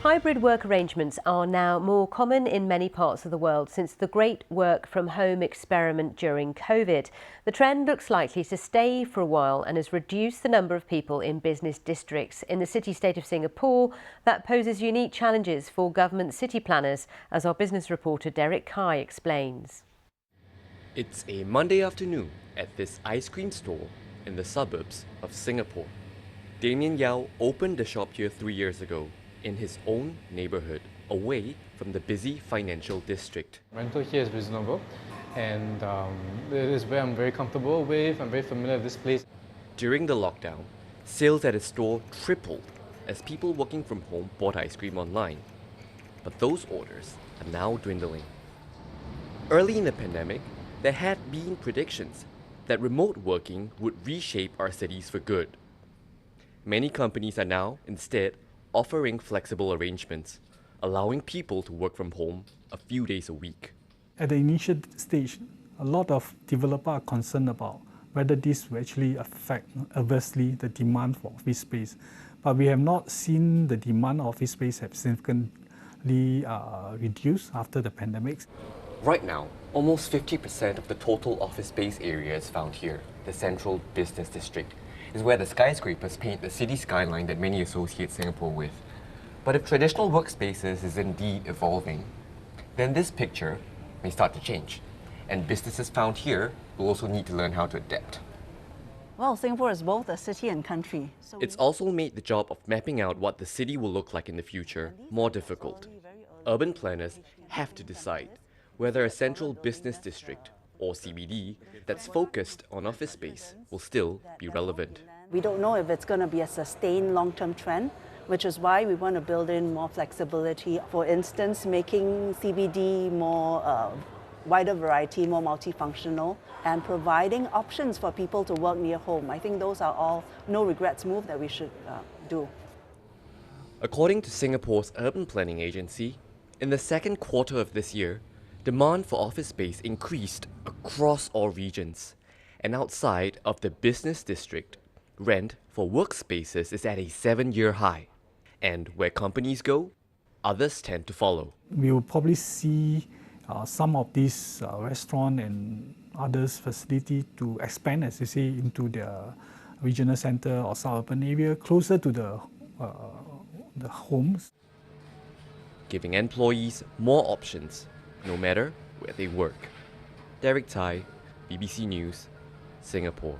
Hybrid work arrangements are now more common in many parts of the world since the great work from home experiment during COVID. The trend looks likely to stay for a while and has reduced the number of people in business districts. In the city-state of Singapore, that poses unique challenges for government city planners, as our business reporter Derek Kai explains. It's a Monday afternoon at this ice cream store in the suburbs of Singapore. Damien Yao opened the shop here 3 years ago in his own neighborhood, away from the busy financial district. Rental here is reasonable, and it is where I'm very comfortable with. I'm very familiar with this place. During the lockdown, sales at his store tripled as people working from home bought ice cream online. But those orders are now dwindling. Early in the pandemic, there had been predictions that remote working would reshape our cities for good. Many companies are now, instead, offering flexible arrangements, allowing people to work from home a few days a week. At the initial stage, a lot of developers are concerned about whether this will actually affect adversely the demand for office space. But we have not seen the demand of office space have significantly reduced after the pandemic. Right now, almost 50% of the total office space area is found here, the central business district, is where the skyscrapers paint the city skyline that many associate Singapore with. But if traditional workspaces is indeed evolving, then this picture may start to change, and businesses found here will also need to learn how to adapt. Well, Singapore is both a city and country. It's also made the job of mapping out what the city will look like in the future more difficult. Urban planners have to decide whether a central business district, or CBD, that's focused on office space will still be relevant. We don't know if it's going to be a sustained long-term trend, which is why we want to build in more flexibility. For instance, making CBD more wider variety, more multifunctional, and providing options for people to work near home. I think those are all no regrets moves that we should do. According to Singapore's urban planning agency, in the second quarter of this year, demand for office space increased across all regions, and outside of the business district, rent for workspaces is at a 7-year high. And where companies go, others tend to follow. We will probably see some of these restaurant and others facility to expand, as you say, into the regional center or suburban area, closer to the homes. Giving employees more options, no matter where they work. Derek Tai, BBC News, Singapore.